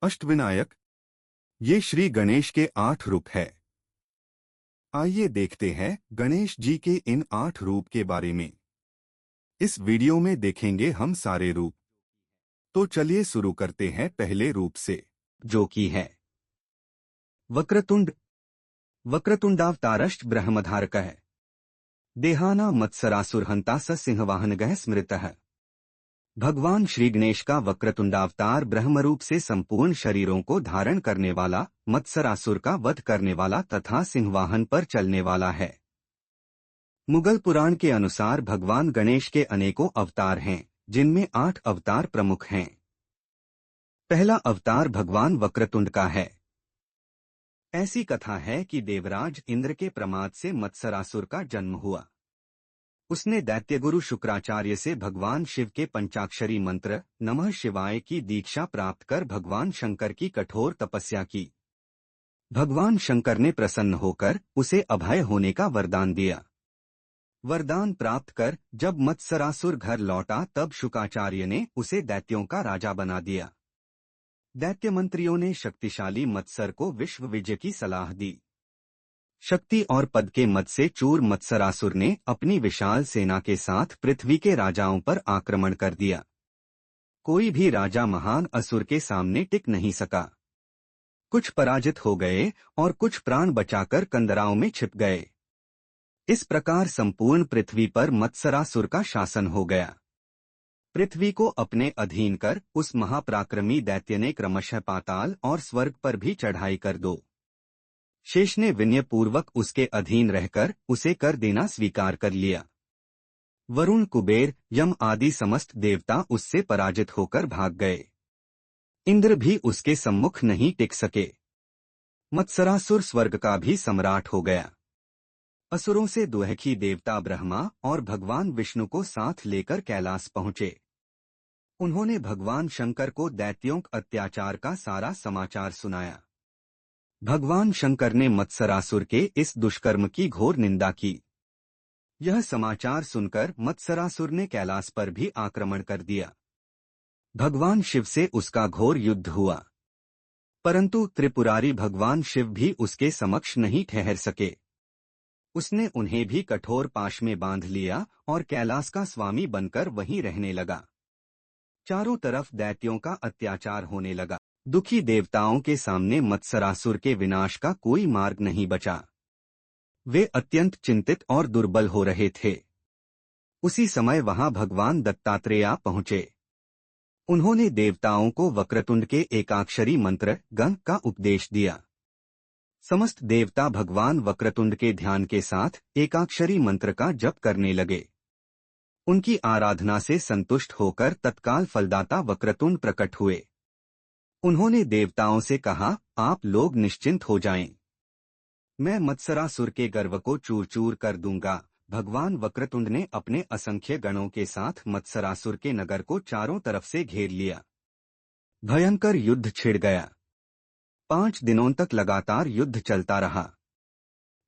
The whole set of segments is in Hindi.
अष्टविनायक, ये श्री गणेश के 8 रूप है। आइए देखते हैं गणेश जी के इन 8 रूप के बारे में। इस वीडियो में देखेंगे हम सारे रूप। तो चलिए शुरू करते हैं पहले रूप से, जो कि है वक्रतुंड। वक्रतुंडावतारश्च ब्रह्मधारकः देहाना मत्सरासुरहंता स सिंहवाहनगः स्मृतः। भगवान श्री गणेश का वक्रतुंडावतार ब्रह्मरूप से संपूर्ण शरीरों को धारण करने वाला, मत्सरासुर का वध करने वाला तथा सिंहवाहन पर चलने वाला है। मुगल पुराण के अनुसार भगवान गणेश के अनेकों अवतार हैं, जिनमें 8 अवतार प्रमुख हैं। पहला अवतार भगवान वक्रतुंड का है। ऐसी कथा है कि देवराज इंद्र के प्रमाद से मत्सरासुर का जन्म हुआ। उसने दैत्यगुरु शुक्राचार्य से भगवान शिव के पंचाक्षरी मंत्र नमः शिवाय की दीक्षा प्राप्त कर भगवान शंकर की कठोर तपस्या की। भगवान शंकर ने प्रसन्न होकर उसे अभय होने का वरदान दिया। वरदान प्राप्त कर जब मत्सरासुर घर लौटा तब शुक्राचार्य ने उसे दैत्यों का राजा बना दिया। दैत्य मंत्रियों ने शक्तिशाली मत्सर को विश्व विजय की सलाह दी। शक्ति और पद के मद से चूर मत्सरासुर ने अपनी विशाल सेना के साथ पृथ्वी के राजाओं पर आक्रमण कर दिया। कोई भी राजा महान असुर के सामने टिक नहीं सका। कुछ पराजित हो गए और कुछ प्राण बचाकर कंदराओं में छिप गए। इस प्रकार संपूर्ण पृथ्वी पर मत्सरासुर का शासन हो गया। पृथ्वी को अपने अधीन कर उस महापराक्रमी दैत्य ने क्रमशः पाताल और स्वर्ग पर भी चढ़ाई कर दो। शेष ने विनयपूर्वक उसके अधीन रहकर उसे कर देना स्वीकार कर लिया। वरुण, कुबेर, यम आदि समस्त देवता उससे पराजित होकर भाग गए। इंद्र भी उसके सम्मुख नहीं टिक सके। मत्सरासुर स्वर्ग का भी सम्राट हो गया। असुरों से दुहखी देवता ब्रह्मा और भगवान विष्णु को साथ लेकर कैलाश पहुंचे। उन्होंने भगवान शंकर को दैत्यों के अत्याचार का सारा समाचार सुनाया। भगवान शंकर ने मत्सरासुर के इस दुष्कर्म की घोर निंदा की। यह समाचार सुनकर मत्सरासुर ने कैलाश पर भी आक्रमण कर दिया। भगवान शिव से उसका घोर युद्ध हुआ, परंतु त्रिपुरारी भगवान शिव भी उसके समक्ष नहीं ठहर सके। उसने उन्हें भी कठोर पाश में बांध लिया और कैलाश का स्वामी बनकर वहीं रहने लगा। चारों तरफ दैत्यों का अत्याचार होने लगा। दुखी देवताओं के सामने मत्सरासुर के विनाश का कोई मार्ग नहीं बचा। वे अत्यंत चिंतित और दुर्बल हो रहे थे। उसी समय वहां भगवान दत्तात्रेय पहुंचे। उन्होंने देवताओं को वक्रतुंड के एकाक्षरी मंत्र गं का उपदेश दिया। समस्त देवता भगवान वक्रतुंड के ध्यान के साथ एकाक्षरी मंत्र का जप करने लगे। उनकी आराधना से संतुष्ट होकर तत्काल फलदाता वक्रतुंड प्रकट हुए। उन्होंने देवताओं से कहा, आप लोग निश्चिंत हो जाएं। मैं मत्सरासुर के गर्व को चूर चूर कर दूंगा। भगवान वक्रतुंड ने अपने असंख्य गणों के साथ मत्सरासुर के नगर को चारों तरफ से घेर लिया। भयंकर युद्ध छिड़ गया। 5 दिनों तक लगातार युद्ध चलता रहा।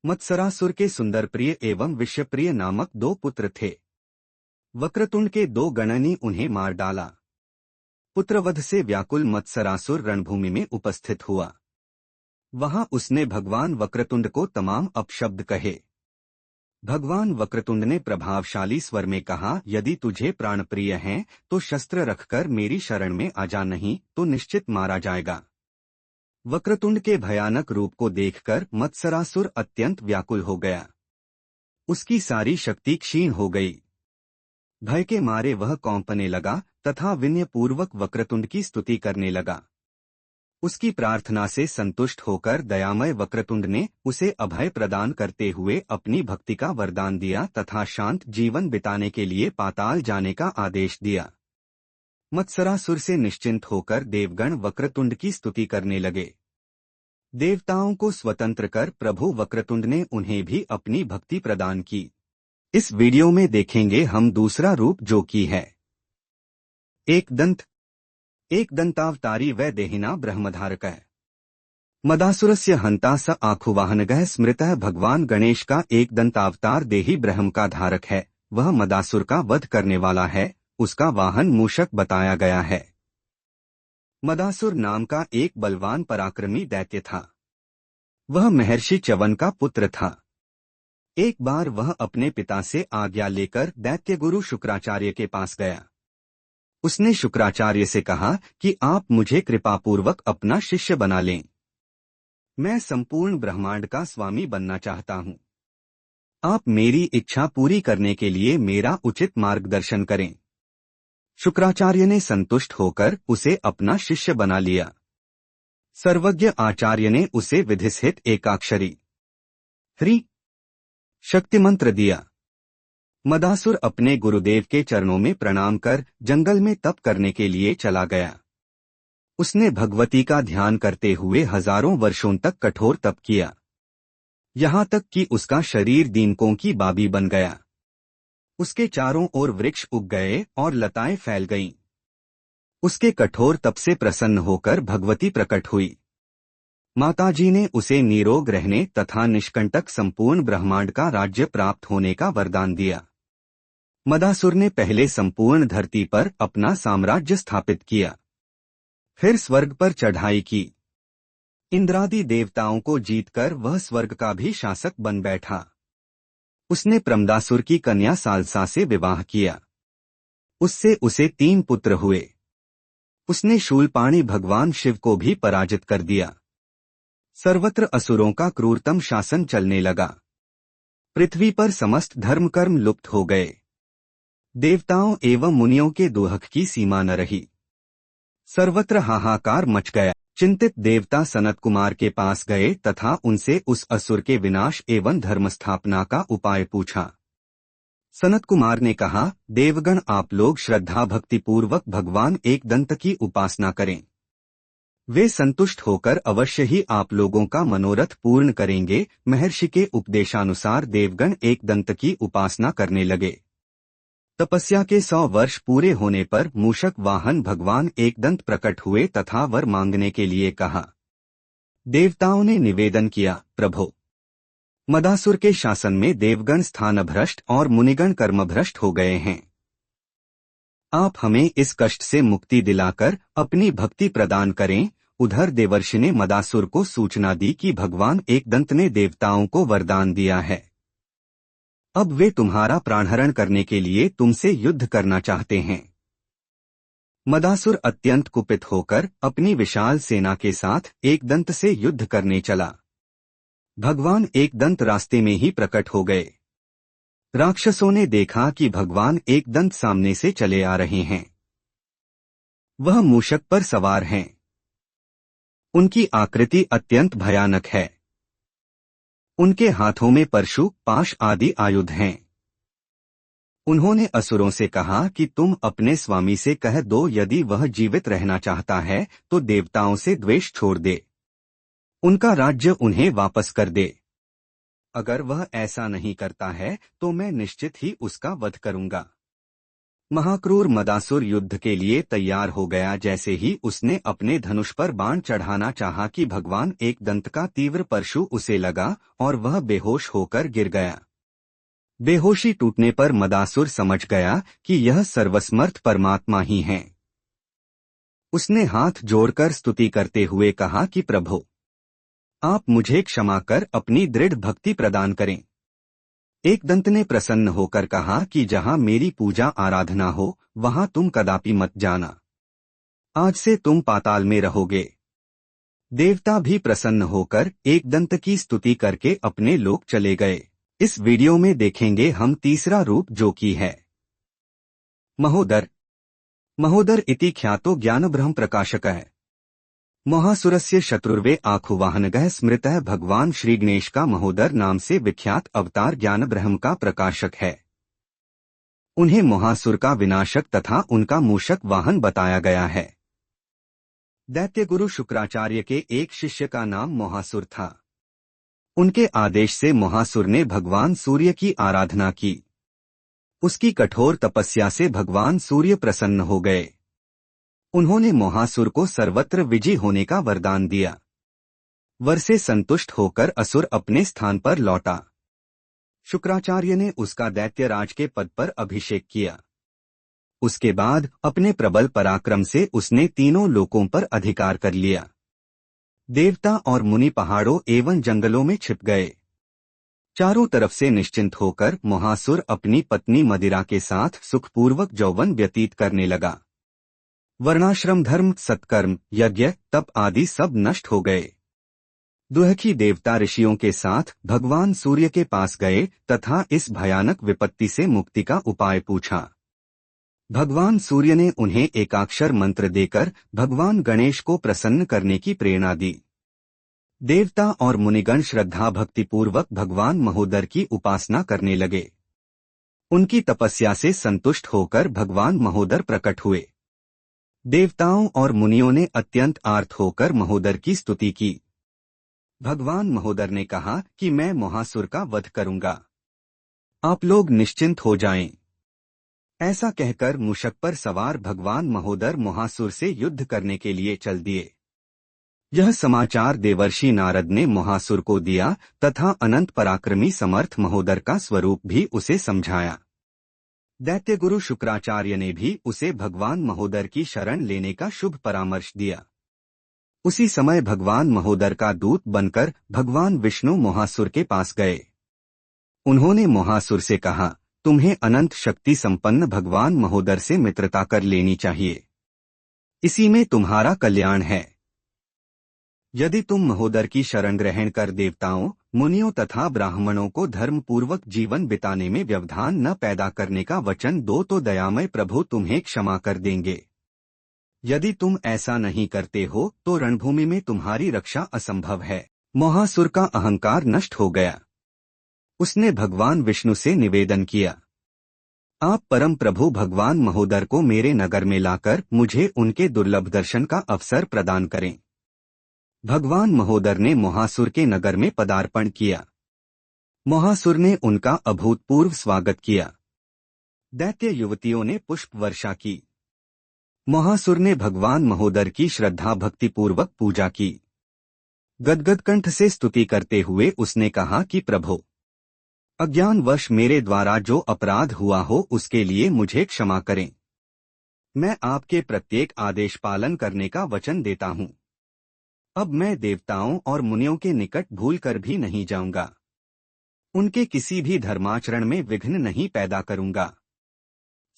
मत्सरासुर के सुंदरप्रिय एवं विषप्रिय नामक 2 पुत्र थे। वक्रतुंड के 2 गणों ने उन्हें मार डाला। पुत्रवध से व्याकुल मत्सरासुर रणभूमि में उपस्थित हुआ। वहां उसने भगवान वक्रतुंड को तमाम अपशब्द कहे। भगवान वक्रतुंड ने प्रभावशाली स्वर में कहा, यदि तुझे प्राणप्रिय हैं तो शस्त्र रखकर मेरी शरण में आ जा, नहीं तो निश्चित मारा जाएगा। वक्रतुंड के भयानक रूप को देखकर मत्सरासुर अत्यंत व्याकुल हो गया। उसकी सारी शक्ति क्षीण हो गई। भय के मारे वह कौंपने लगा तथा विनयपूर्वक वक्रतुंड की स्तुति करने लगा। उसकी प्रार्थना से संतुष्ट होकर दयामय वक्रतुंड ने उसे अभय प्रदान करते हुए अपनी भक्ति का वरदान दिया तथा शांत जीवन बिताने के लिए पाताल जाने का आदेश दिया। मत्सरासुर से निश्चिंत होकर देवगण वक्रतुंड की स्तुति करने लगे। देवताओं को स्वतंत्र कर प्रभु वक्रतुंड ने उन्हें भी अपनी भक्ति प्रदान की। इस वीडियो में देखेंगे हम दूसरा रूप, जो कि है एकदंत। एकदंतावतारी वै देहिना ब्रह्मधारकः मदासुरस्य हंता स आखुवाहनगः स्मृतः। भगवान गणेश का एकदंतावतार देही ब्रह्म का धारक है। वह मदासुर का वध करने वाला है। उसका वाहन मूषक बताया गया है। मदासुर नाम का एक बलवान पराक्रमी दैत्य था। वह महर्षि च्यवन का पुत्र था। एक बार वह अपने पिता से आज्ञा लेकर दैत्य गुरु शुक्राचार्य के पास गया। उसने शुक्राचार्य से कहा कि आप मुझे कृपापूर्वक अपना शिष्य बना लें। मैं संपूर्ण ब्रह्मांड का स्वामी बनना चाहता हूँ। आप मेरी इच्छा पूरी करने के लिए मेरा उचित मार्गदर्शन करें। शुक्राचार्य ने संतुष्ट होकर उसे अपना शिष्य बना लिया। सर्वज्ञ आचार्य ने उसे विधिसहित एकाक्षरी ह्री शक्ति मंत्र दिया। मदासुर अपने गुरुदेव के चरणों में प्रणाम कर जंगल में तप करने के लिए चला गया। उसने भगवती का ध्यान करते हुए हजारों वर्षों तक कठोर तप किया, यहाँ तक कि उसका शरीर दीमकों की बाबी बन गया। उसके चारों ओर वृक्ष उग गए और लताएं फैल गईं। उसके कठोर तप से प्रसन्न होकर भगवती प्रकट हुई। माताजी ने उसे निरोग रहने तथा निष्कंटक संपूर्ण ब्रह्मांड का राज्य प्राप्त होने का वरदान दिया। मदासुर ने पहले संपूर्ण धरती पर अपना साम्राज्य स्थापित किया, फिर स्वर्ग पर चढ़ाई की। इंद्रादि देवताओं को जीतकर वह स्वर्ग का भी शासक बन बैठा। उसने प्रमदासुर की कन्या सालसा से विवाह किया। उससे उसे 3 पुत्र हुए। उसने शूलपाणी भगवान शिव को भी पराजित कर दिया। सर्वत्र असुरों का क्रूरतम शासन चलने लगा। पृथ्वी पर समस्त धर्म कर्म लुप्त हो गए। देवताओं एवं मुनियों के दुहक की सीमा न रही। सर्वत्र हाहाकार मच गया। चिंतित देवता सनत कुमार के पास गए तथा उनसे उस असुर के विनाश एवं धर्मस्थापना का उपाय पूछा। सनत कुमार ने कहा, देवगण, आप लोग श्रद्धा भक्ति पूर्वक भगवान एकदंत की उपासना करें। वे संतुष्ट होकर अवश्य ही आप लोगों का मनोरथ पूर्ण करेंगे। महर्षि के उपदेशानुसार देवगण एकदंत की उपासना करने लगे। तपस्या के 100 वर्ष पूरे होने पर मूषक वाहन भगवान एकदंत प्रकट हुए तथा वर मांगने के लिए कहा। देवताओं ने निवेदन किया, प्रभो, मदासुर के शासन में देवगण स्थानभ्रष्ट और मुनिगण कर्मभ्रष्ट हो गए हैं। आप हमें इस कष्ट से मुक्ति दिलाकर अपनी भक्ति प्रदान करें। उधर देवर्षि ने मदासुर को सूचना दी कि भगवान एकदंत ने देवताओं को वरदान दिया है। अब वे तुम्हारा प्राणहरण करने के लिए तुमसे युद्ध करना चाहते हैं। मदासुर अत्यंत कुपित होकर अपनी विशाल सेना के साथ एकदंत से युद्ध करने चला। भगवान एकदंत रास्ते में ही प्रकट हो गए। राक्षसों ने देखा कि भगवान एकदंत सामने से चले आ रहे हैं। वह मूषक पर सवार हैं। उनकी आकृति अत्यंत भयानक है। उनके हाथों में परशु, पाश आदि आयुध हैं। उन्होंने असुरों से कहा कि तुम अपने स्वामी से कह दो, यदि वह जीवित रहना चाहता है तो देवताओं से द्वेष छोड़ दे, उनका राज्य उन्हें वापस कर दे। अगर वह ऐसा नहीं करता है तो मैं निश्चित ही उसका वध करूंगा। महाक्रूर मदासुर युद्ध के लिए तैयार हो गया। जैसे ही उसने अपने धनुष पर बाण चढ़ाना चाहा कि भगवान एकदंत का तीव्र परशु उसे लगा और वह बेहोश होकर गिर गया। बेहोशी टूटने पर मदासुर समझ गया कि यह सर्वसमर्थ परमात्मा ही हैं। उसने हाथ जोड़कर स्तुति करते हुए कहा कि प्रभु, आप मुझे क्षमा कर अपनी दृढ़ भक्ति प्रदान करें। एकदंत ने प्रसन्न होकर कहा कि जहां मेरी पूजा आराधना हो वहां तुम कदापि मत जाना। आज से तुम पाताल में रहोगे। देवता भी प्रसन्न होकर एकदंत की स्तुति करके अपने लोक चले गए। इस वीडियो में देखेंगे हम तीसरा रूप, जो कि है महोदर। महोदर इति ख्यातो ज्ञानब्रह्म प्रकाशकः महासुरस्य शत्रुर्वे आखुवाहनगः स्मृतः। भगवान श्री गणेश का महोदर नाम से विख्यात अवतार ज्ञान ब्रह्म का प्रकाशक है। उन्हें महासुर का विनाशक तथा उनका मूषक वाहन बताया गया है। दैत्य गुरु शुक्राचार्य के एक शिष्य का नाम मोहासुर था। उनके आदेश से मोहासुर ने भगवान सूर्य की आराधना की। उसकी कठोर तपस्या से भगवान सूर्य प्रसन्न हो गए। उन्होंने मोहासुर को सर्वत्र विजयी होने का वरदान दिया। वर से संतुष्ट होकर असुर अपने स्थान पर लौटा। शुक्राचार्य ने उसका दैत्यराज के पद पर अभिषेक किया। उसके बाद अपने प्रबल पराक्रम से उसने तीनों लोकों पर अधिकार कर लिया। देवता और मुनि पहाड़ों एवं जंगलों में छिप गए। चारों तरफ से निश्चिंत होकर मोहासुर अपनी पत्नी मदिरा के साथ सुखपूर्वक यौवन व्यतीत करने लगा। वर्णाश्रम धर्म, सत्कर्म, यज्ञ, तप आदि सब नष्ट हो गए। दुहखी देवता ऋषियों के साथ भगवान सूर्य के पास गए तथा इस भयानक विपत्ति से मुक्ति का उपाय पूछा। भगवान सूर्य ने उन्हें एकाक्षर मंत्र देकर भगवान गणेश को प्रसन्न करने की प्रेरणा दी। देवता और मुनिगण श्रद्धा भक्तिपूर्वक भगवान महोदर की उपासना करने लगे। उनकी तपस्या से संतुष्ट होकर भगवान महोदर प्रकट हुए। देवताओं और मुनियों ने अत्यंत आर्त होकर महोदर की स्तुति की। भगवान महोदर ने कहा कि मैं मोहासुर का वध करूंगा, आप लोग निश्चिंत हो जाएं। ऐसा कहकर मूषक पर सवार भगवान महोदर मोहासुर से युद्ध करने के लिए चल दिए। यह समाचार देवर्षि नारद ने मोहासुर को दिया तथा अनंत पराक्रमी समर्थ महोदर का स्वरूप भी उसे समझाया। दैत्य गुरु शुक्राचार्य ने भी उसे भगवान महोदर की शरण लेने का शुभ परामर्श दिया। उसी समय भगवान महोदर का दूत बनकर भगवान विष्णु मोहासुर के पास गए। उन्होंने मोहासुर से कहा, तुम्हें अनंत शक्ति संपन्न भगवान महोदर से मित्रता कर लेनी चाहिए, इसी में तुम्हारा कल्याण है। यदि तुम महोदर की शरण ग्रहण कर देवताओं, मुनियों तथा ब्राह्मणों को धर्म पूर्वक जीवन बिताने में व्यवधान न पैदा करने का वचन दो तो दयामय प्रभु तुम्हें क्षमा कर देंगे। यदि तुम ऐसा नहीं करते हो तो रणभूमि में तुम्हारी रक्षा असंभव है। मोहासुर का अहंकार नष्ट हो गया। उसने भगवान विष्णु से निवेदन किया, आप परम प्रभु भगवान महोदर को मेरे नगर में लाकर मुझे उनके दुर्लभ दर्शन का अवसर प्रदान करें। भगवान महोदर ने मोहासुर के नगर में पदार्पण किया। मोहासुर ने उनका अभूतपूर्व स्वागत किया। दैत्य युवतियों ने पुष्प वर्षा की। मोहासुर ने भगवान महोदर की श्रद्धा भक्तिपूर्वक पूजा की। गदगद कंठ से स्तुति करते हुए उसने कहा कि प्रभु, अज्ञानवश मेरे द्वारा जो अपराध हुआ हो उसके लिए मुझे क्षमा करें। मैं आपके प्रत्येक आदेश पालन करने का वचन देता हूँ। अब मैं देवताओं और मुनियों के निकट भूल कर भी नहीं जाऊंगा। उनके किसी भी धर्माचरण में विघ्न नहीं पैदा करूंगा।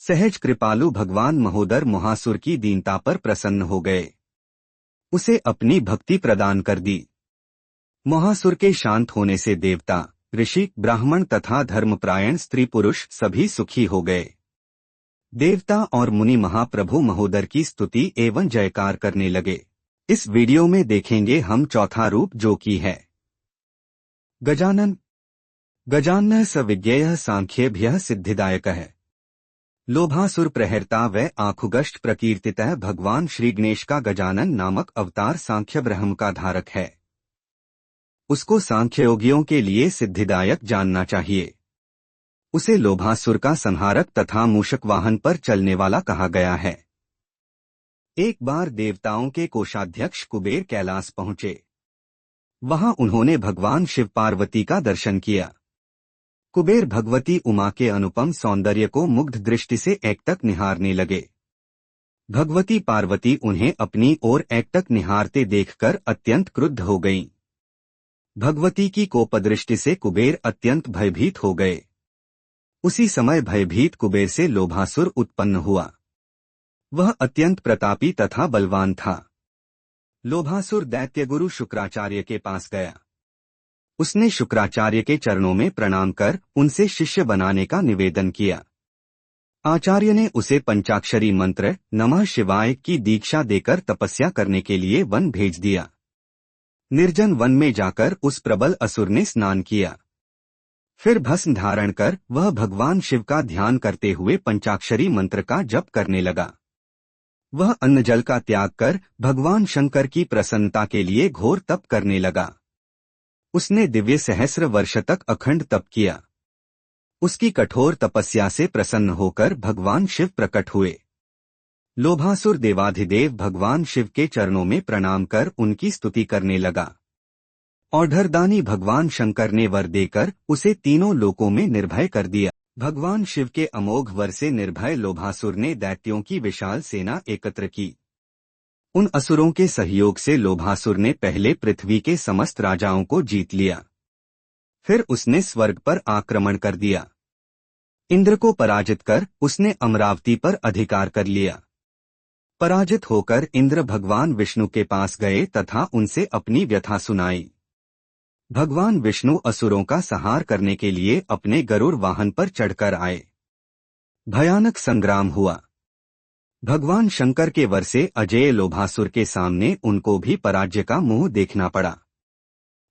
सहज कृपालु भगवान महोदर मोहासुर की दीनता पर प्रसन्न हो गए। उसे अपनी भक्ति प्रदान कर दी। मोहासुर के शांत होने से देवता, ऋषि, ब्राह्मण तथा धर्मपरायण स्त्री पुरुष सभी सुखी हो गए। देवता और मुनि महाप्रभु महोदर की स्तुति एवं जयकार करने लगे। इस वीडियो में देखेंगे हम चौथा रूप जो कि है गजानन। गजानन स विज्ञेयः सांख्येभ्यः सिद्धिदायकः। लोभासुर प्रहर्ता व आँखुगष्ट प्रकीर्तितः भगवान श्री गणेश का गजानन नामक अवतार सांख्य ब्रह्म का धारक है। उसको सांख्य योगियों के लिए सिद्धिदायक जानना चाहिए। उसे लोभासुर का संहारक तथा मूषक वाहन पर चलने वाला कहा गया है। एक बार देवताओं के कोषाध्यक्ष कुबेर कैलाश पहुंचे। वहां उन्होंने भगवान शिव पार्वती का दर्शन किया। कुबेर भगवती उमा के अनुपम सौंदर्य को मुग्ध दृष्टि से एकटक निहारने लगे। भगवती पार्वती उन्हें अपनी ओर एकटक निहारते देखकर अत्यंत क्रुद्ध हो गईं। भगवती की कोपदृष्टि से कुबेर अत्यंत भयभीत हो गए। उसी समय भयभीत कुबेर से लोभासुर उत्पन्न हुआ। वह अत्यंत प्रतापी तथा बलवान था। लोभासुर दैत्य गुरु शुक्राचार्य के पास गया। उसने शुक्राचार्य के चरणों में प्रणाम कर उनसे शिष्य बनाने का निवेदन किया। आचार्य ने उसे पंचाक्षरी मंत्र नमः शिवाय की दीक्षा देकर तपस्या करने के लिए वन भेज दिया। निर्जन वन में जाकर उस प्रबल असुर ने स्नान किया। फिर भस्म धारण कर वह भगवान शिव का ध्यान करते हुए पंचाक्षरी मंत्र का जप करने लगा। वह अन्न जल का त्याग कर भगवान शंकर की प्रसन्नता के लिए घोर तप करने लगा। उसने दिव्य सहस्र वर्ष तक अखंड तप किया। उसकी कठोर तपस्या से प्रसन्न होकर भगवान शिव प्रकट हुए। लोभासुर देवाधिदेव भगवान शिव के चरणों में प्रणाम कर उनकी स्तुति करने लगा। औढ़रदानी भगवान शंकर ने वर देकर उसे तीनों लोकों में निर्भय कर दिया। भगवान शिव के अमोघ वर से निर्भय लोभासुर ने दैत्यों की विशाल सेना एकत्र की। उन असुरों के सहयोग से लोभासुर ने पहले पृथ्वी के समस्त राजाओं को जीत लिया। फिर उसने स्वर्ग पर आक्रमण कर दिया। इंद्र को पराजित कर उसने अमरावती पर अधिकार कर लिया। पराजित होकर इंद्र भगवान विष्णु के पास गए तथा उनसे अपनी व्यथा सुनाई। भगवान विष्णु असुरों का संहार करने के लिए अपने गरुड़ वाहन पर चढ़कर आए। भयानक संग्राम हुआ। भगवान शंकर के वर से अजेय लोभासुर के सामने उनको भी पराजय का मुंह देखना पड़ा।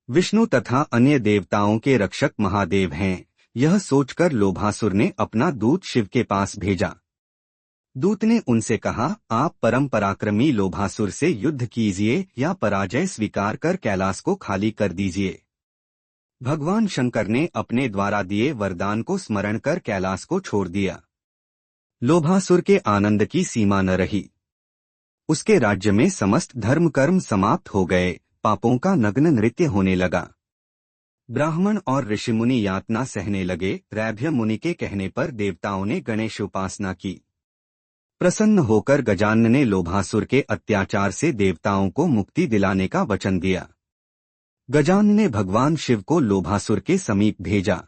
विष्णु तथा अन्य देवताओं के रक्षक महादेव हैं, यह सोचकर लोभासुर ने अपना दूत शिव के पास भेजा। दूत ने उनसे कहा, आप परम पराक्रमी लोभासुर से युद्ध कीजिए या पराजय स्वीकार कर कैलाश को खाली कर दीजिए। भगवान शंकर ने अपने द्वारा दिए वरदान को स्मरण कर कैलाश को छोड़ दिया। लोभासुर के आनंद की सीमा न रही। उसके राज्य में समस्त धर्म कर्म समाप्त हो गए, पापों का नग्न नृत्य होने लगा। ब्राह्मण और ऋषिमुनि यातना सहने लगे। रैभ्य मुनि के कहने पर देवताओं ने गणेश उपासना की। प्रसन्न होकर गजानन ने लोभासुर के अत्याचार से देवताओं को मुक्ति दिलाने का वचन दिया। गजानन ने भगवान शिव को लोभासुर के समीप भेजा।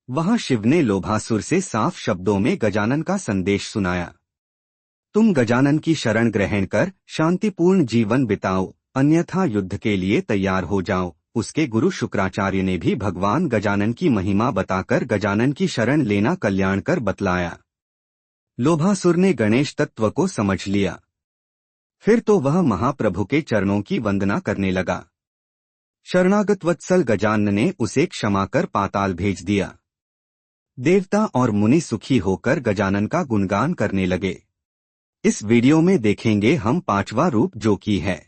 वहां शिव ने लोभासुर से साफ शब्दों में गजानन का संदेश सुनाया। तुम गजानन की शरण ग्रहण कर शांतिपूर्ण जीवन बिताओ, अन्यथा युद्ध के लिए तैयार हो जाओ। उसके गुरु शुक्राचार्य ने भी भगवान गजानन की महिमा बताकर गजानन की शरण लेना कल्याण कर बतलाया। लोभासुर ने गणेश तत्व को समझ लिया। फिर तो वह महाप्रभु के चरणों की वंदना करने लगा। शरणागत वत्सल गजानन ने उसे क्षमा कर पाताल भेज दिया। देवता और मुनि सुखी होकर गजानन का गुणगान करने लगे। इस वीडियो में देखेंगे हम पांचवा रूप, जो कि है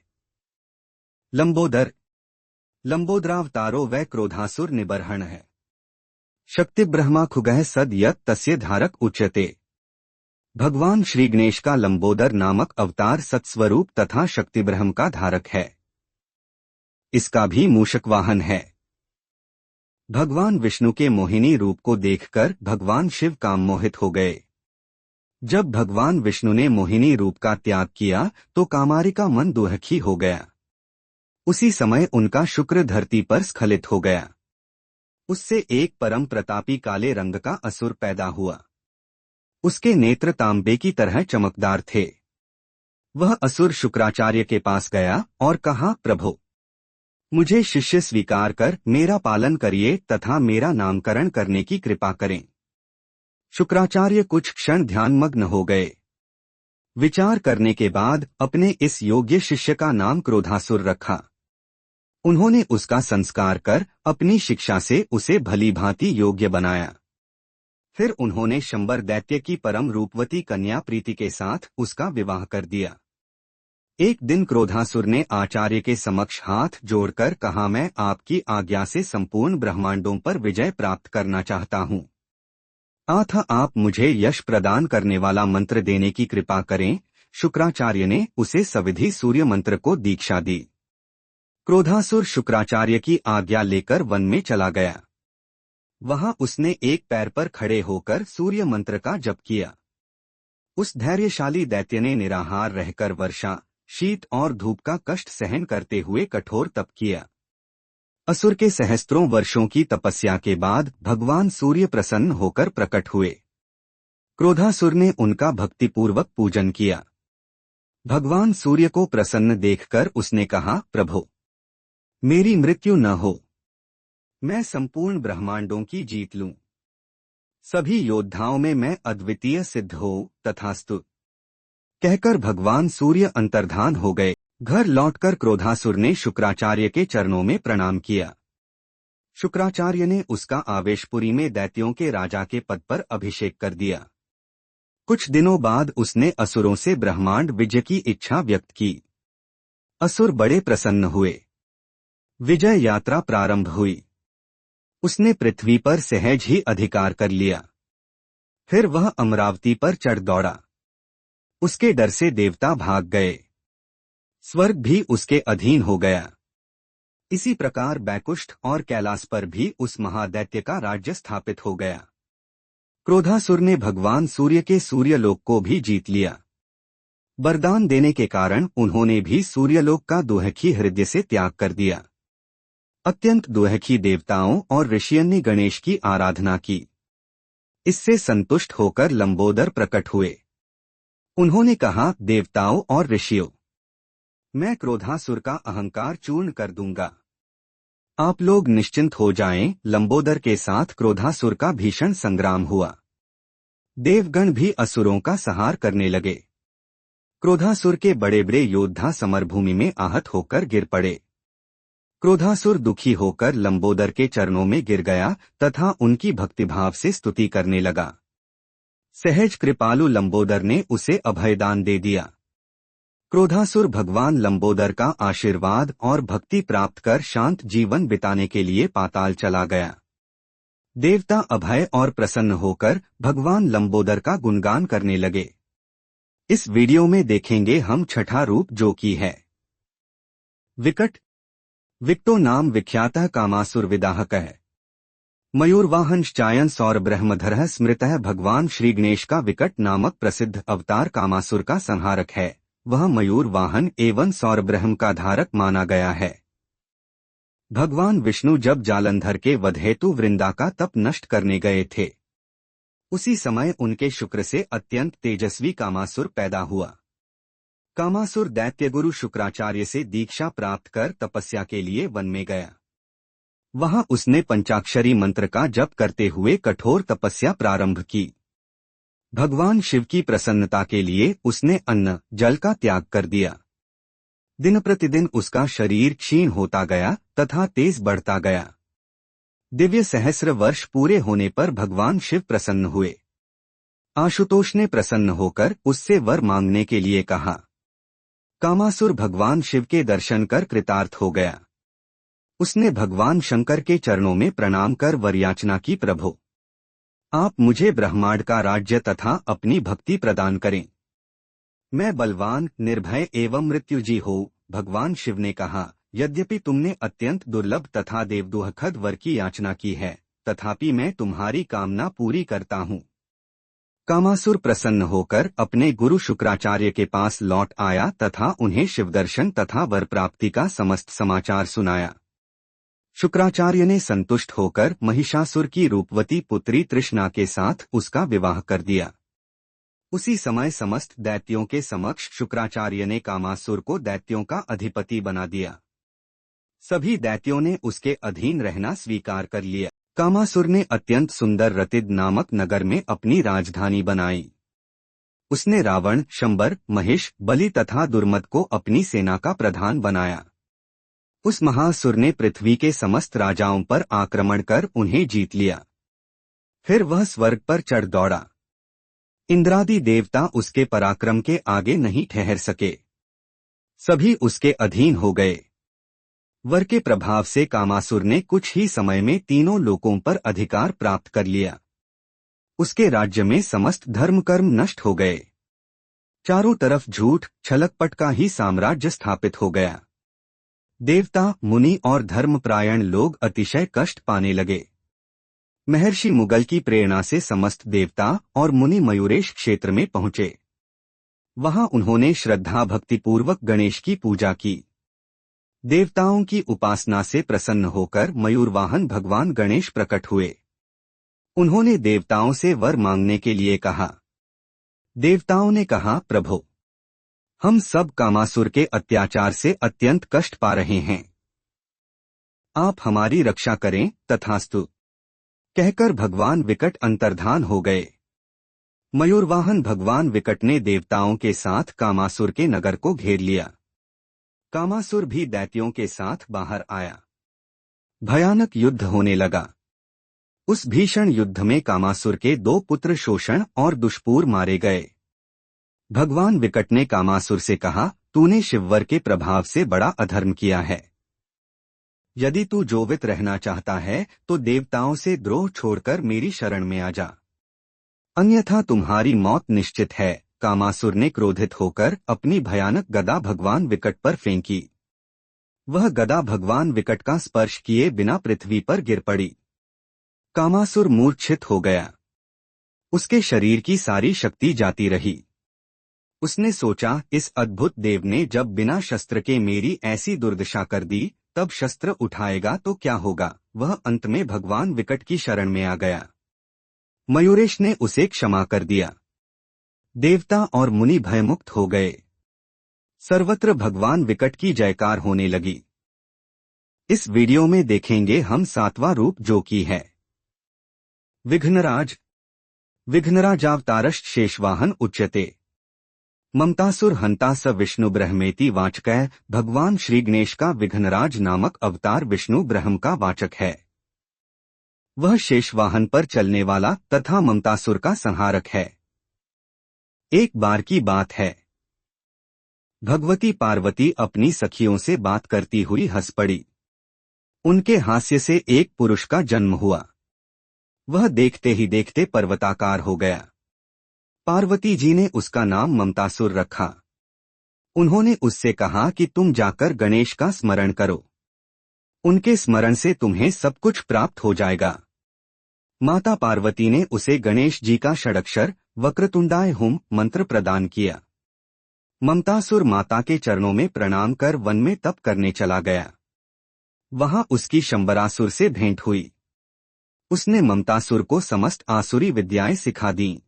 लंबोदर। लंबोदरावतारो वै क्रोधासुर निबर्हण है। शक्ति ब्रह्मा खुगः सद यत् तस्य धारक उच्यते। भगवान श्री गणेश का लंबोदर नामक अवतार सत्स्वरूप तथा शक्ति ब्रह्म का धारक है। इसका भी मूषक वाहन है। भगवान विष्णु के मोहिनी रूप को देखकर भगवान शिव काम मोहित हो गए। जब भगवान विष्णु ने मोहिनी रूप का त्याग किया तो कामारी का मन दुखी हो गया। उसी समय उनका शुक्र धरती पर स्खलित हो गया। उससे एक परम प्रतापी काले रंग का असुर पैदा हुआ। उसके नेत्र तांबे की तरह चमकदार थे। वह असुर शुक्राचार्य के पास गया और कहा, प्रभु, मुझे शिष्य स्वीकार कर मेरा पालन करिए तथा मेरा नामकरण करने की कृपा करें। शुक्राचार्य कुछ क्षण ध्यानमग्न हो गए। विचार करने के बाद अपने इस योग्य शिष्य का नाम क्रोधासुर रखा। उन्होंने उसका संस्कार कर अपनी शिक्षा से उसे भली भांति योग्य बनाया। फिर उन्होंने शंबर दैत्य की परम रूपवती कन्या प्रीति के साथ उसका विवाह कर दिया। एक दिन क्रोधासुर ने आचार्य के समक्ष हाथ जोड़कर कहा, मैं आपकी आज्ञा से संपूर्ण ब्रह्मांडों पर विजय प्राप्त करना चाहता हूँ। अतः आप मुझे यश प्रदान करने वाला मंत्र देने की कृपा करें। शुक्राचार्य ने उसे सविधि सूर्य मंत्र को दीक्षा दी। क्रोधासुर शुक्राचार्य की आज्ञा लेकर वन में चला गया। वहां उसने एक पैर पर खड़े होकर सूर्य मंत्र का जप किया। उस धैर्यशाली दैत्य ने निराहार रहकर वर्षा, शीत और धूप का कष्ट सहन करते हुए कठोर तप किया। असुर के सहस्त्रों वर्षों की तपस्या के बाद भगवान सूर्य प्रसन्न होकर प्रकट हुए। क्रोधासुर ने उनका भक्तिपूर्वक पूजन किया। भगवान सूर्य को प्रसन्न देखकर उसने कहा, प्रभु, मेरी मृत्यु न हो, मैं संपूर्ण ब्रह्मांडों की जीत लूं। सभी योद्धाओं में मैं अद्वितीय सिद्ध हो, तथास्तु। कहकर भगवान सूर्य अंतर्धान हो गए। घर लौटकर क्रोधासुर ने शुक्राचार्य के चरणों में प्रणाम किया। शुक्राचार्य ने उसका आवेशपुरी में दैत्यों के राजा के पद पर अभिषेक कर दिया। कुछ दिनों बाद उसने असुरों से ब्रह्मांड विजय की इच्छा व्यक्त की। असुर बड़े प्रसन्न हुए। विजय यात्रा प्रारंभ हुई। उसने पृथ्वी पर सहज ही अधिकार कर लिया। फिर वह अमरावती पर चढ़ दौड़ा। उसके डर से देवता भाग गए। स्वर्ग भी उसके अधीन हो गया। इसी प्रकार बैकुष्ठ और कैलाश पर भी उस महादैत्य का राज्य स्थापित हो गया। क्रोधासुर ने भगवान सूर्य के सूर्यलोक को भी जीत लिया। वरदान देने के कारण उन्होंने भी सूर्यलोक का दुहखी हृदय से त्याग कर दिया। अत्यंत दुहखी देवताओं और ऋषियों ने गणेश की आराधना की। इससे संतुष्ट होकर लंबोदर प्रकट हुए। उन्होंने कहा, देवताओं और ऋषियों, मैं क्रोधासुर का अहंकार चूर्ण कर दूंगा। आप लोग निश्चिंत हो जाएं। लंबोदर के साथ क्रोधासुर का भीषण संग्राम हुआ। देवगण भी असुरों का संहार करने लगे। क्रोधासुर के बड़े बड़े योद्धा समरभूमि में आहत होकर गिर पड़े। क्रोधासुर दुखी होकर लंबोदर के चरणों में गिर गया तथा उनकी भक्तिभाव से स्तुति करने लगा। सहज कृपालु लंबोदर ने उसे अभयदान दे दिया। क्रोधासुर भगवान लंबोदर का आशीर्वाद और भक्ति प्राप्त कर शांत जीवन बिताने के लिए पाताल चला गया। देवता अभय और प्रसन्न होकर भगवान लंबोदर का गुणगान करने लगे। इस वीडियो में देखेंगे हम छठा रूप, जो कि है विकट। विकटो नाम विख्यातः कामासुर विदाहकः मयूरवाहनश्चायन सौर ब्रह्मधरः स्मृतः। भगवान श्री गणेश का विकट नामक प्रसिद्ध अवतार कामासुर का संहारक है। वह मयूर वाहन एवं सौर ब्रह्म का धारक माना गया है। भगवान विष्णु जब जालंधर के वध हेतु वृंदा का तप नष्ट करने गए थे, उसी समय उनके शुक्र से अत्यंत तेजस्वी कामासुर पैदा हुआ। कामासुर दैत्यगुरु शुक्राचार्य से दीक्षा प्राप्त कर तपस्या के लिए वन में गया। वहां उसने पंचाक्षरी मंत्र का जप करते हुए कठोर तपस्या प्रारंभ की। भगवान शिव की प्रसन्नता के लिए उसने अन्न जल का त्याग कर दिया। दिन प्रतिदिन उसका शरीर क्षीण होता गया तथा तेज बढ़ता गया। दिव्य सहस्र वर्ष पूरे होने पर भगवान शिव प्रसन्न हुए। आशुतोष ने प्रसन्न होकर उससे वर मांगने के लिए कहा। कामासुर भगवान शिव के दर्शन कर कृतार्थ हो गया। उसने भगवान शंकर के चरणों में प्रणाम कर वर याचना की, प्रभु, आप मुझे ब्रह्मांड का राज्य तथा अपनी भक्ति प्रदान करें। मैं बलवान, निर्भय एवं मृत्युजी हो। भगवान शिव ने कहा, यद्यपि तुमने अत्यंत दुर्लभ तथा देवदुहखद वर की याचना की है, तथापि मैं तुम्हारी कामना पूरी करता हूँ। कामासुर प्रसन्न होकर अपने गुरु शुक्राचार्य के पास लौट आया तथा उन्हें शिवदर्शन तथा वर प्राप्ति का समस्त समाचार सुनाया। शुक्राचार्य ने संतुष्ट होकर महिषासुर की रूपवती पुत्री तृष्णा के साथ उसका विवाह कर दिया। उसी समय समस्त दैत्यों के समक्ष शुक्राचार्य ने कामासुर को दैत्यों का अधिपति बना दिया। सभी दैत्यों ने उसके अधीन रहना स्वीकार कर लिया। कामासुर ने अत्यंत सुंदर रतिद नामक नगर में अपनी राजधानी बनाई। उसने रावण, शंबर, महिष, बलि तथा दुर्मद को अपनी सेना का प्रधान बनाया। उस महासुर ने पृथ्वी के समस्त राजाओं पर आक्रमण कर उन्हें जीत लिया। फिर वह स्वर्ग पर चढ़ दौड़ा। इंद्रादि देवता उसके पराक्रम के आगे नहीं ठहर सके। सभी उसके अधीन हो गए। वर के प्रभाव से कामासुर ने कुछ ही समय में तीनों लोकों पर अधिकार प्राप्त कर लिया। उसके राज्य में समस्त धर्म कर्म नष्ट हो गए। चारों तरफ झूठ छलकपट का ही साम्राज्य स्थापित हो गया। देवता, मुनि और धर्मपरायण लोग अतिशय कष्ट पाने लगे। महर्षि मुगल की प्रेरणा से समस्त देवता और मुनि मयूरेश क्षेत्र में पहुंचे। वहां उन्होंने श्रद्धा भक्तिपूर्वक गणेश की पूजा की। देवताओं की उपासना से प्रसन्न होकर मयूरवाहन भगवान गणेश प्रकट हुए। उन्होंने देवताओं से वर मांगने के लिए कहा। देवताओं ने कहा, प्रभु, हम सब कामासुर के अत्याचार से अत्यंत कष्ट पा रहे हैं। आप हमारी रक्षा करें। तथास्तु कहकर भगवान विकट अंतर्धान हो गए। मयूरवाहन भगवान विकट ने देवताओं के साथ कामासुर के नगर को घेर लिया। कामासुर भी दैत्यों के साथ बाहर आया। भयानक युद्ध होने लगा। उस भीषण युद्ध में कामासुर के 2 पुत्र शोषण और दुष्पूर मारे गए। भगवान विकट ने कामासुर से कहा, तूने शिववर के प्रभाव से बड़ा अधर्म किया है। यदि तू जीवित रहना चाहता है तो देवताओं से द्रोह छोड़कर मेरी शरण में आ जा, अन्यथा तुम्हारी मौत निश्चित है। कामासुर ने क्रोधित होकर अपनी भयानक गदा भगवान विकट पर फेंकी। वह गदा भगवान विकट का स्पर्श किए बिना पृथ्वी पर गिर पड़ी। कामासुर मूर्छित हो गया। उसके शरीर की सारी शक्ति जाती रही। उसने सोचा, इस अद्भुत देव ने जब बिना शस्त्र के मेरी ऐसी दुर्दशा कर दी, तब शस्त्र उठाएगा तो क्या होगा। वह अंत में भगवान विकट की शरण में आ गया। मयूरेश ने उसे क्षमा कर दिया। देवता और मुनि भयमुक्त हो गए। सर्वत्र भगवान विकट की जयकार होने लगी। इस वीडियो में देखेंगे हम 7वां रूप, जो कि है विघ्नराज। विघ्नराजावतारश्च शेषवाहन उच्यते। ममतासुर हंता स विष्णु ब्रह्मेति वाचकः। भगवान श्री गणेश का विघ्नराज नामक अवतार विष्णु ब्रह्म का वाचक है। वह शेषवाहन पर चलने वाला तथा ममतासुर का संहारक है। एक बार की बात है, भगवती पार्वती अपनी सखियों से बात करती हुई हंस पड़ी। उनके हास्य से एक पुरुष का जन्म हुआ। वह देखते ही देखते पर्वताकार हो गया। पार्वती जी ने उसका नाम ममतासुर रखा। उन्होंने उससे कहा कि तुम जाकर गणेश का स्मरण करो, उनके स्मरण से तुम्हें सब कुछ प्राप्त हो जाएगा। माता पार्वती ने उसे गणेश जी का षडक्षर वक्रतुंडाय हुम मंत्र प्रदान किया। ममतासुर माता के चरणों में प्रणाम कर वन में तप करने चला गया। वहां उसकी शंबरासुर से भेंट हुई। उसने ममतासुर को समस्त आसुरी विद्याएं सिखा दीं।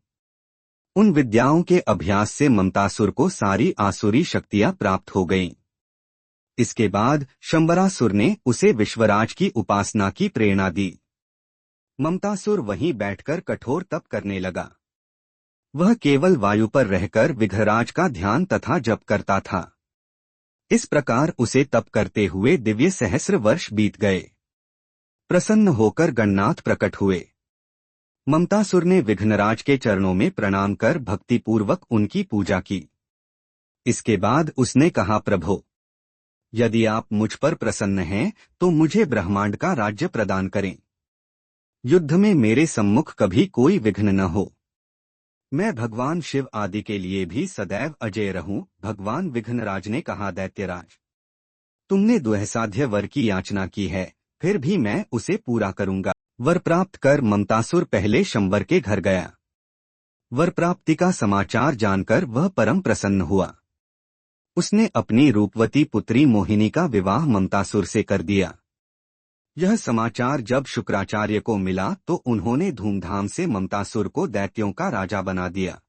उन विद्याओं के अभ्यास से ममतासुर को सारी आसुरी शक्तियां प्राप्त हो गईं। इसके बाद शंबरासुर ने उसे विश्वराज की उपासना की प्रेरणा दी। ममतासुर वहीं बैठकर कठोर तप करने लगा। वह केवल वायु पर रहकर विघ्नराज का ध्यान तथा जप करता था। इस प्रकार उसे तप करते हुए दिव्य सहस्र वर्ष बीत गए। प्रसन्न होकर गणनाथ प्रकट हुए। ममतासुर ने विघ्नराज के चरणों में प्रणाम कर भक्तिपूर्वक उनकी पूजा की। इसके बाद उसने कहा, प्रभो, यदि आप मुझ पर प्रसन्न हैं तो मुझे ब्रह्मांड का राज्य प्रदान करें। युद्ध में मेरे सम्मुख कभी कोई विघ्न न हो। मैं भगवान शिव आदि के लिए भी सदैव अजय रहूं। भगवान विघ्नराज ने कहा, दैत्यराज, तुमने दुस्साध्य वर की याचना की है, फिर भी मैं उसे पूरा करूंगा। वर प्राप्त कर ममतासुर पहले शंबर के घर गया। वर प्राप्ति का समाचार जानकर वह परम प्रसन्न हुआ। उसने अपनी रूपवती पुत्री मोहिनी का विवाह ममतासुर से कर दिया। यह समाचार जब शुक्राचार्य को मिला तो उन्होंने धूमधाम से ममतासुर को दैत्यों का राजा बना दिया।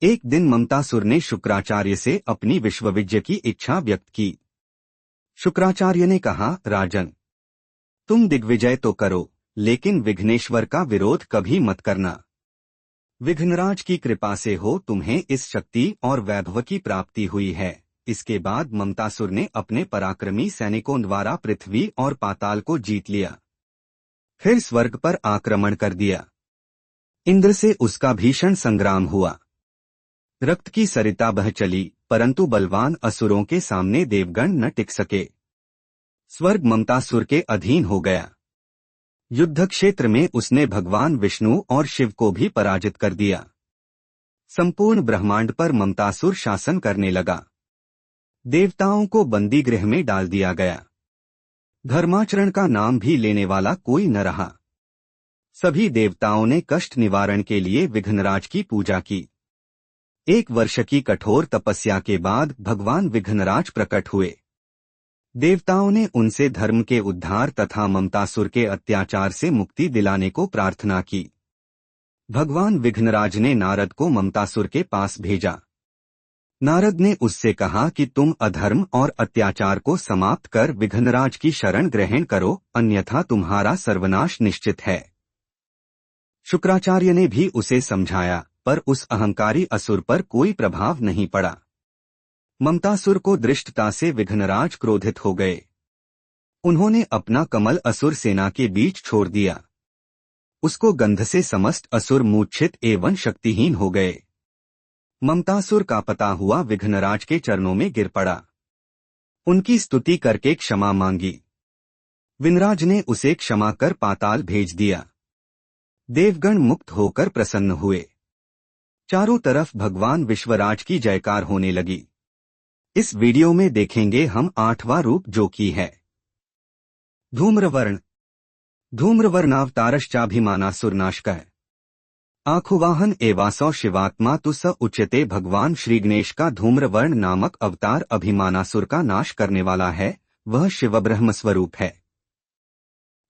एक दिन ममतासुर ने शुक्राचार्य से अपनी विश्वविद्या की इच्छा व्यक्त की। शुक्राचार्य ने कहा, राजन, तुम दिग्विजय तो करो, लेकिन विघ्नेश्वर का विरोध कभी मत करना। विघ्नराज की कृपा से हो तुम्हें इस शक्ति और वैभव की प्राप्ति हुई है। इसके बाद ममतासुर ने अपने पराक्रमी सैनिकों द्वारा पृथ्वी और पाताल को जीत लिया। फिर स्वर्ग पर आक्रमण कर दिया। इंद्र से उसका भीषण संग्राम हुआ। रक्त की सरिता बह चली, परंतु बलवान असुरों के सामने देवगण न टिक सके। स्वर्ग ममतासुर के अधीन हो गया। युद्ध क्षेत्र में उसने भगवान विष्णु और शिव को भी पराजित कर दिया। संपूर्ण ब्रह्मांड पर ममतासुर शासन करने लगा। देवताओं को बंदी गृह में डाल दिया गया। धर्माचरण का नाम भी लेने वाला कोई न रहा। सभी देवताओं ने कष्ट निवारण के लिए विघ्नराज की पूजा की। 1 वर्ष की कठोर तपस्या के बाद भगवान विघ्नराज प्रकट हुए। देवताओं ने उनसे धर्म के उद्धार तथा ममतासुर के अत्याचार से मुक्ति दिलाने को प्रार्थना की। भगवान विघ्नराज ने नारद को ममतासुर के पास भेजा। नारद ने उससे कहा कि तुम अधर्म और अत्याचार को समाप्त कर विघ्नराज की शरण ग्रहण करो, अन्यथा तुम्हारा सर्वनाश निश्चित है। शुक्राचार्य ने भी उसे समझाया, पर उस अहंकारी असुर पर कोई प्रभाव नहीं पड़ा। ममतासुर को दृष्टता से विघ्नराज क्रोधित हो गए। उन्होंने अपना कमल असुर सेना के बीच छोड़ दिया। उसको गंध से समस्त असुर मूर्छित एवं शक्तिहीन हो गए। ममतासुर का पता हुआ विघ्नराज के चरणों में गिर पड़ा। उनकी स्तुति करके क्षमा मांगी। विघ्नराज ने उसे क्षमा कर पाताल भेज दिया। देवगण मुक्त होकर प्रसन्न हुए। चारों तरफ भगवान विश्वराज की जयकार होने लगी। इस वीडियो में देखेंगे हम 8वां रूप, जो कि है धूम्रवर्ण। धूम्रवर्णावतारश्चाभिमानासुरनाशकः। आखुवाहन एवासौ शिवात्मा तु स उच्यते। भगवान श्री गणेश का धूम्रवर्ण नामक अवतार अभिमानासुर का नाश करने वाला है। वह शिव ब्रह्म स्वरूप है।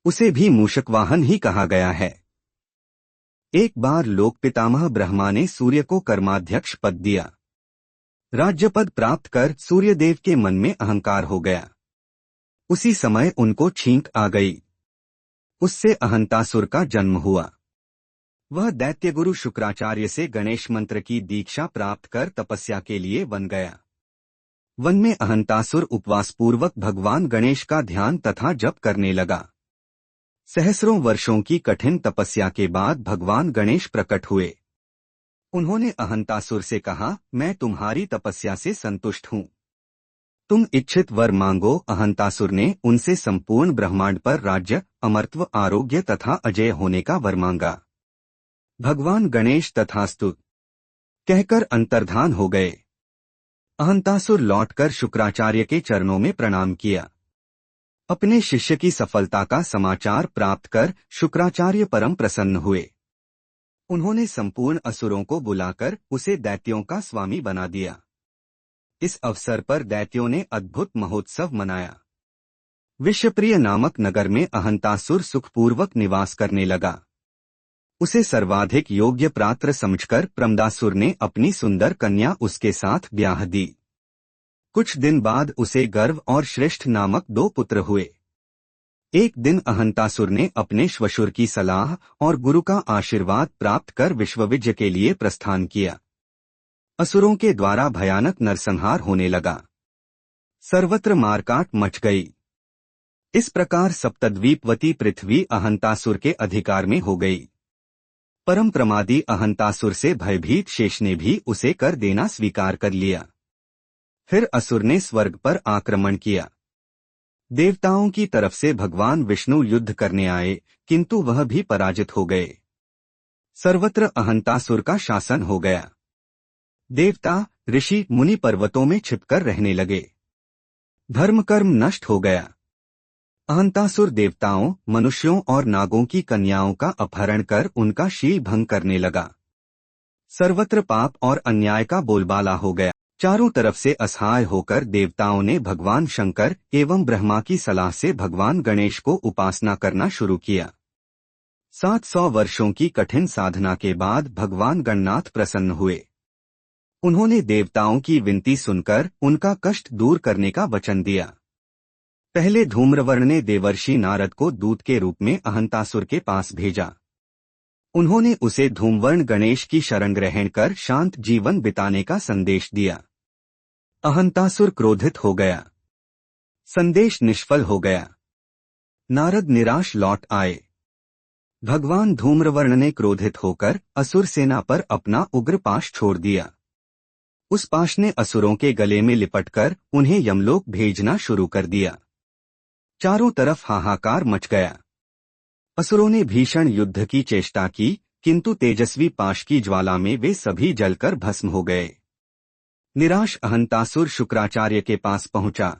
उसे भी मूषकवाहन ही कहा गया है। एक बार लोक पितामह ब्रह्मा ने सूर्य को कर्माध्यक्ष पद दिया। राज्यपद प्राप्त कर सूर्यदेव के मन में अहंकार हो गया। उसी समय उनको छींक आ गई। उससे अहंतासुर का जन्म हुआ। वह दैत्यगुरु शुक्राचार्य से गणेश मंत्र की दीक्षा प्राप्त कर तपस्या के लिए वन गया। वन में अहंतासुर उपवास पूर्वक भगवान गणेश का ध्यान तथा जप करने लगा। सहस्रों वर्षों की कठिन तपस्या के बाद भगवान गणेश प्रकट हुए। उन्होंने अहंतासुर से कहा, मैं तुम्हारी तपस्या से संतुष्ट हूँ। तुम इच्छित वर मांगो। अहंतासुर ने उनसे संपूर्ण ब्रह्मांड पर राज्य, अमरत्व, आरोग्य तथा अजय होने का वर मांगा। भगवान गणेश तथास्तु कहकर अंतर्धान हो गए। अहंतासुर लौटकर शुक्राचार्य के चरणों में प्रणाम किया। अपने शिष्य की सफलता का समाचार प्राप्त कर शुक्राचार्य परम प्रसन्न हुए। उन्होंने संपूर्ण असुरों को बुलाकर उसे दैत्यों का स्वामी बना दिया। इस अवसर पर दैत्यों ने अद्भुत महोत्सव मनाया। विश्वप्रिय नामक नगर में अहंतासुर सुखपूर्वक निवास करने लगा। उसे सर्वाधिक योग्य पात्र समझकर प्रमदासुर ने अपनी सुंदर कन्या उसके साथ ब्याह दी। कुछ दिन बाद उसे गर्व और श्रेष्ठ नामक 2 पुत्र हुए। एक दिन अहंतासुर ने अपने श्वशुर की सलाह और गुरु का आशीर्वाद प्राप्त कर विश्वविजय के लिए प्रस्थान किया। असुरों के द्वारा भयानक नरसंहार होने लगा। सर्वत्र मारकाट मच गई। इस प्रकार सप्तद्वीपवती पृथ्वी अहंतासुर के अधिकार में हो गई। परम प्रमादी अहंतासुर से भयभीत शेष ने भी उसे कर देना स्वीकार कर लिया। फिर असुर ने स्वर्ग पर आक्रमण किया। देवताओं की तरफ से भगवान विष्णु युद्ध करने आए, किंतु वह भी पराजित हो गए। सर्वत्र अहंतासुर का शासन हो गया। देवता, ऋषि, मुनि पर्वतों में छिपकर रहने लगे। धर्म कर्म नष्ट हो गया। अहंतासुर देवताओं, मनुष्यों और नागों की कन्याओं का अपहरण कर उनका शील भंग करने लगा। सर्वत्र पाप और अन्याय का बोलबाला हो गया। चारों तरफ से असहाय होकर देवताओं ने भगवान शंकर एवं ब्रह्मा की सलाह से भगवान गणेश को उपासना करना शुरू किया। 700 वर्षों की कठिन साधना के बाद भगवान गणनाथ प्रसन्न हुए। उन्होंने देवताओं की विनती सुनकर उनका कष्ट दूर करने का वचन दिया। पहले धूम्रवर्ण ने देवर्षि नारद को दूत के रूप में अहंतासुर के पास भेजा। उन्होंने उसे धूम्रवर्ण गणेश की शरण ग्रहण कर शांत जीवन बिताने का संदेश दिया। अहंतासुर क्रोधित हो गया। संदेश निष्फल हो गया। नारद निराश लौट आए। भगवान धूम्रवर्ण ने क्रोधित होकर असुर सेना पर अपना उग्र पाश छोड़ दिया। उस पाश ने असुरों के गले में लिपटकर उन्हें यमलोक भेजना शुरू कर दिया। चारों तरफ हाहाकार मच गया। असुरों ने भीषण युद्ध की चेष्टा की, किंतु तेजस्वी पाश की ज्वाला में वे सभी जलकर भस्म हो गए। निराश अहंतासुर शुक्राचार्य के पास पहुंचा।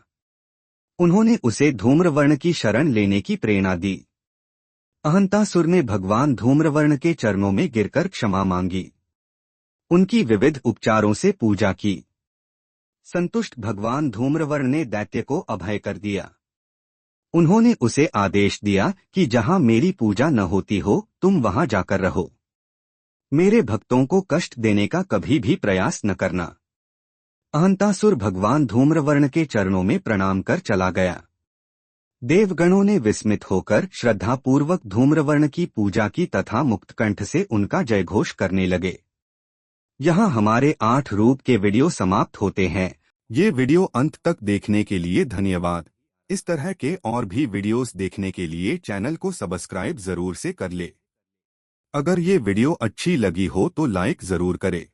उन्होंने उसे धूम्रवर्ण की शरण लेने की प्रेरणा दी। अहंतासुर ने भगवान धूम्रवर्ण के चरणों में गिरकर क्षमा मांगी। उनकी विविध उपचारों से पूजा की। संतुष्ट भगवान धूम्रवर्ण ने दैत्य को अभय कर दिया। उन्होंने उसे आदेश दिया कि जहां मेरी पूजा न होती हो, तुम वहां जाकर रहो। मेरे भक्तों को कष्ट देने का कभी भी प्रयास न करना। अहंतासुर भगवान धूम्रवर्ण के चरणों में प्रणाम कर चला गया। देवगणों ने विस्मित होकर श्रद्धापूर्वक धूम्रवर्ण की पूजा की तथा मुक्तकंठ से उनका जयघोष करने लगे। यहाँ हमारे 8 रूप के वीडियो समाप्त होते हैं। ये वीडियो अंत तक देखने के लिए धन्यवाद। इस तरह के और भी वीडियोस देखने के लिए चैनल को सब्सक्राइब जरूर से कर ले। अगर ये वीडियो अच्छी लगी हो तो लाइक जरूर करे।